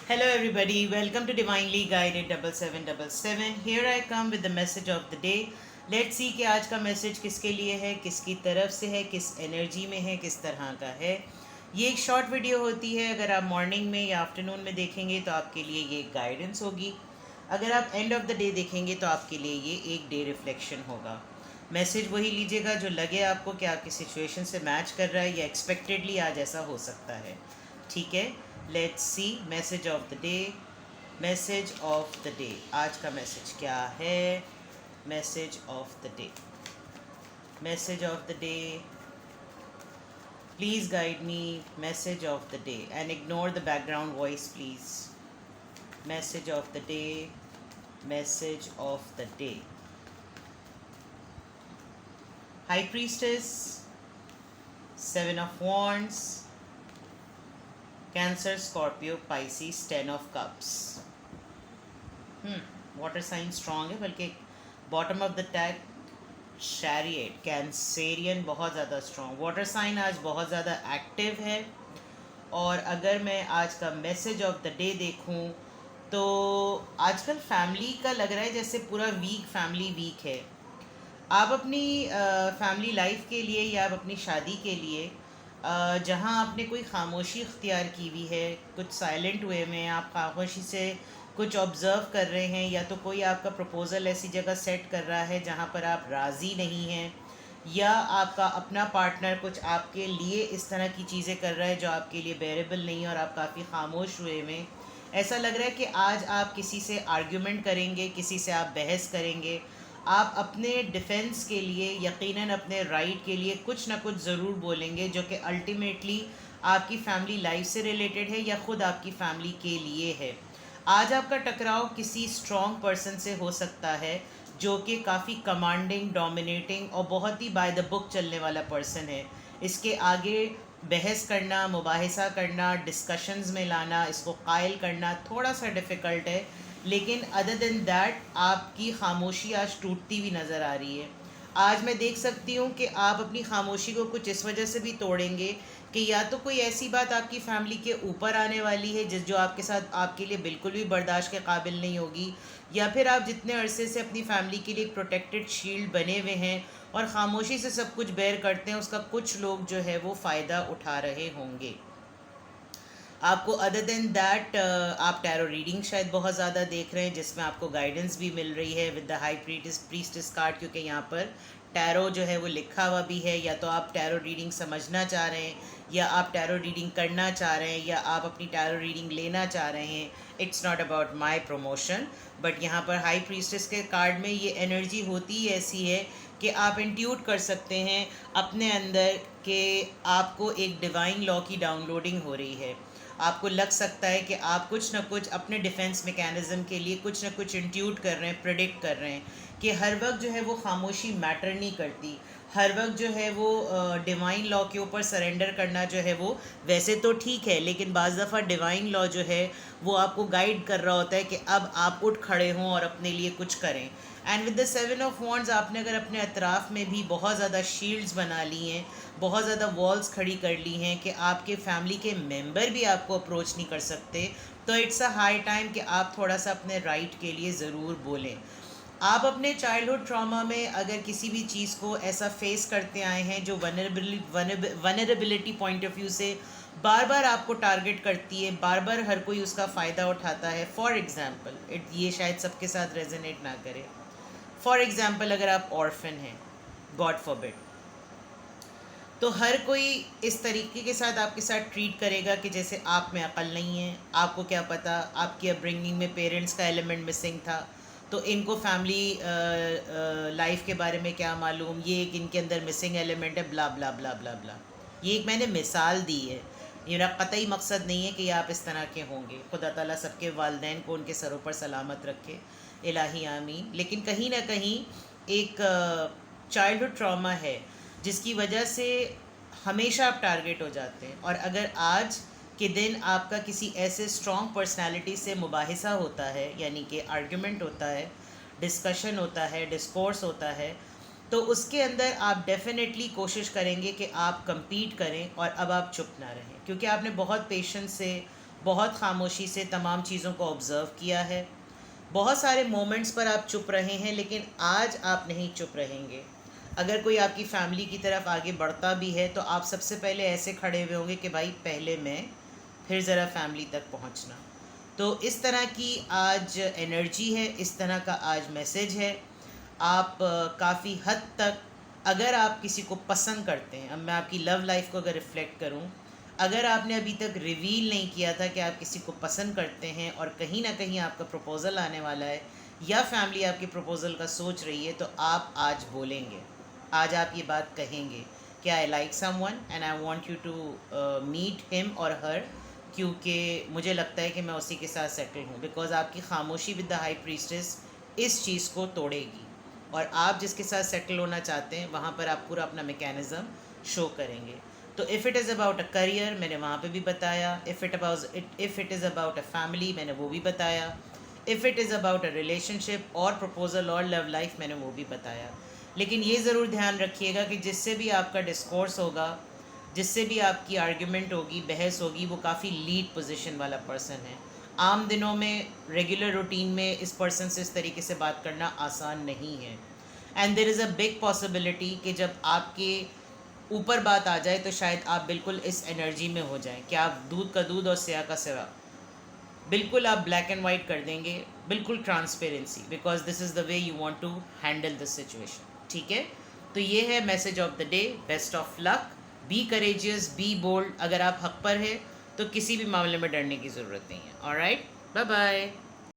Hello, everybody. Welcome to Divinely Guided 7777. Here I come with the message of the day. Let's see कि आज का message किसके लिए है, किसकी तरफ से है, किस एनर्जी में है, किस तरह का है। ये एक शॉर्ट वीडियो होती है। अगर आप मॉर्निंग में या आफ्टरनून में देखेंगे तो आपके लिए ये गाइडेंस होगी। अगर आप एंड ऑफ द डे देखेंगे तो आपके लिए ये एक डे रिफ्लेक्शन होगा। मैसेज वही लीजिएगा जो लगे आपको कि आपकी सिचुएशन से मैच कर रहा है या एक्सपेक्टेडली आज ऐसा हो सकता है। ठीक है, let's see message of the day. Message of the day, आज का मैसेज क्या है? Message of the day, message of the day, please guide me. Message of the day and ignore the background voice please. Message of the day, message of the day. High priestess, 7 of Wands, Cancer, Scorpio, Pisces, 10 of Cups। Water sign strong है, बल्कि bottom of the tag chariot, Cancerian बहुत ज़्यादा strong. Water sign आज बहुत ज़्यादा active है। और अगर मैं आज का मैसेज ऑफ द डे देखूं तो आजकल फैमिली का लग रहा है जैसे पूरा वीक, फैमिली वीक है। आप अपनी फैमिली लाइफ के लिए या आप अपनी शादी के लिए जहाँ आपने कोई खामोशी इख्तियार की हुई है, कुछ साइलेंट वे में आप खामोशी से कुछ ऑब्ज़र्व कर रहे हैं, या तो कोई आपका प्रपोज़ल ऐसी जगह सेट कर रहा है जहाँ पर आप राज़ी नहीं हैं, या आपका अपना पार्टनर कुछ आपके लिए इस तरह की चीज़ें कर रहा है जो आपके लिए बेरेबल नहीं है और आप काफ़ी खामोश हुए में। ऐसा लग रहा है कि आज आप किसी से आर्ग्यूमेंट करेंगे, किसी से आप बहस करेंगे। आप अपने डिफेंस के लिए, यकीनन अपने राइट के लिए कुछ ना कुछ ज़रूर बोलेंगे जो कि अल्टीमेटली आपकी फैमिली लाइफ से रिलेटेड है या ख़ुद आपकी फैमिली के लिए है। आज आपका टकराव किसी स्ट्रॉन्ग पर्सन से हो सकता है जो कि काफ़ी कमांडिंग, डोमिनेटिंग और बहुत ही बाय द बुक चलने वाला पर्सन है। इसके आगे बहस करना, मुबाहिसा करना, डिस्कशंस में लाना, इसको कायल करना थोड़ा सा डिफ़िकल्ट है, लेकिन अदर देन दैट आपकी खामोशी आज टूटती हुई नज़र आ रही है। आज मैं देख सकती हूँ कि आप अपनी खामोशी को कुछ इस वजह से भी तोड़ेंगे कि या तो कोई ऐसी बात आपकी फैमिली के ऊपर आने वाली है जिस जो आपके साथ आपके लिए बिल्कुल भी बर्दाश्त के काबिल नहीं होगी, या फिर आप जितने अरसे से अपनी फैमिली के लिए एक प्रोटेक्टेड शील्ड बने हुए हैं और ख़ामोशी से सब कुछ बेयर करते हैं, उसका कुछ लोग जो है वो फ़ायदा उठा रहे होंगे। आपको अदर देन दैट आप टैरो रीडिंग शायद बहुत ज़्यादा देख रहे हैं जिसमें आपको गाइडेंस भी मिल रही है with the high priestess card, क्योंकि यहाँ पर टैरो जो है वो लिखा हुआ भी है। या तो आप टैरो रीडिंग समझना चाह रहे हैं, या आप टैरो रीडिंग करना चाह रहे हैं, या आप अपनी टैरो रीडिंग लेना चाह रहे हैं। It's not about my promotion, but यहाँ पर हाई प्रीस्टिस के कार्ड में ये एनर्जी होती ही ऐसी है कि आप इंट्यूट कर सकते हैं अपने अंदर कि आपको एक डिवाइन लॉ की डाउनलोडिंग हो रही है। आपको लग सकता है कि आप कुछ ना कुछ अपने डिफेंस मैकेनिज़्म के लिए कुछ ना कुछ इंट्यूट कर रहे हैं, प्रिडिक्ट कर रहे हैं कि हर वक्त जो है वो खामोशी मैटर नहीं करती। हर वक्त जो है वो डिवाइन लॉ के ऊपर सरेंडर करना जो है वो वैसे तो ठीक है, लेकिन बाज़ दफ़ा डिवाइन लॉ जो है वो आपको गाइड कर रहा होता है कि अब आप उठ खड़े हों और अपने लिए कुछ करें। And with the 7 of Wands, आपने अगर अपने अतराफ़ में भी बहुत ज़्यादा शील्ड्स बना ली हैं, बहुत ज़्यादा वॉल्स खड़ी कर ली हैं कि आपके फैमिली के मेंबर भी आपको अप्रोच नहीं कर सकते, तो इट्स अ हाई टाइम कि आप थोड़ा सा अपने राइट के लिए ज़रूर बोलें। आप अपने चाइल्डहुड ट्रॉमा में अगर किसी भी चीज़ को ऐसा फेस करते आए हैं जो वनरेबिलिटी पॉइंट ऑफ व्यू से बार बार आपको टारगेट करती है, बार बार हर कोई उसका फ़ायदा उठाता है। फॉर एग्ज़ाम्पल, ये शायद सबके साथ रेजोनेट ना करे। फॉर एग्ज़ाम्पल, अगर आप ऑर्फन हैं, गॉड फॉरबिड, तो हर कोई इस तरीके के साथ आपके साथ ट्रीट करेगा कि जैसे आप में अकल नहीं है, आपको क्या पता, आपकी अपब्रिंगिंग में पेरेंट्स का एलिमेंट मिसिंग था, तो इनको फैमिली लाइफ के बारे में क्या मालूम, ये एक इनके अंदर मिसिंग एलिमेंट है, ब्ला ब्ला ब्ला ब्ला ब्ला। ये एक मैंने मिसाल दी है, मेरा कतई मकसद नहीं है कि आप इस तरह के होंगे। खुदा ताला सबके वालिदैन को उनके सरों पर सलामत रखे, इलाही आमीन। लेकिन कहीं ना कहीं एक चाइल्डहुड ट्रॉमा है जिसकी वजह से हमेशा आप टारगेट हो जाते हैं। और अगर आज के दिन आपका किसी ऐसे स्ट्रॉन्ग पर्सनालिटी से मुबाहिसा होता है, यानी कि आर्ग्यूमेंट होता है, डिस्कशन होता है, डिस्कोर्स होता है, तो उसके अंदर आप डेफिनेटली कोशिश करेंगे कि आप compete करें और अब आप चुप ना रहें, क्योंकि आपने बहुत पेशेंस से, बहुत खामोशी से तमाम चीज़ों को ऑब्ज़र्व किया है। बहुत सारे मोमेंट्स पर आप चुप रहे हैं, लेकिन आज आप नहीं चुप रहेंगे। अगर कोई आपकी फैमिली की तरफ आगे बढ़ता भी है तो आप सबसे पहले ऐसे खड़े हुए होंगे कि भाई पहले मैं, फिर ज़रा फैमिली तक पहुंचना। तो इस तरह की आज एनर्जी है, इस तरह का आज मैसेज है। आप काफ़ी हद तक, अगर आप किसी को पसंद करते हैं, अब मैं आपकी लव लाइफ को अगर रिफ़्लेक्ट करूं, अगर आपने अभी तक रिवील नहीं किया था कि आप किसी को पसंद करते हैं और कहीं ना कहीं आपका प्रपोज़ल आने वाला है या फैमिली आपके प्रपोज़ल का सोच रही है, तो आप आज बोलेंगे, आज आप ये बात कहेंगे कि I like someone and I want you to meet him और हर, क्योंकि मुझे लगता है कि मैं उसी के साथ सेटल हूँ। बिकॉज आपकी खामोशी विद द हाई प्रीस्टेस इस चीज़ को तोड़ेगी, और आप जिसके साथ सेटल होना चाहते हैं वहाँ पर आप पूरा अपना मैकेनिज़्म शो करेंगे। तो if it is about a career, मैंने वहाँ पे भी बताया। If it is about a family, मैंने वो भी बताया। If it is about a relationship और प्रपोज़ल और लव लाइफ, मैंने वो भी बताया। लेकिन ये ज़रूर ध्यान रखिएगा कि जिससे भी आपका डिस्कोर्स होगा, जिससे भी आपकी आर्ग्यूमेंट होगी, बहस होगी, वो काफ़ी लीड पोजीशन वाला पर्सन है। आम दिनों में, रेगुलर रूटीन में इस पर्सन से इस तरीके से बात करना आसान नहीं है। And there is a big possibility कि जब आपके ऊपर बात आ जाए तो शायद आप बिल्कुल इस एनर्जी में हो जाएं कि आप दूध का दूध और स्या का स्या, बिल्कुल आप ब्लैक एंड वाइट कर देंगे, बिल्कुल transparency, because this is the way you want to handle this situation. ठीक है, तो ये है message of the day. Best of luck, be courageous, be bold. अगर आप हक पर है तो किसी भी मामले में डरने की ज़रूरत नहीं है। Alright, bye bye.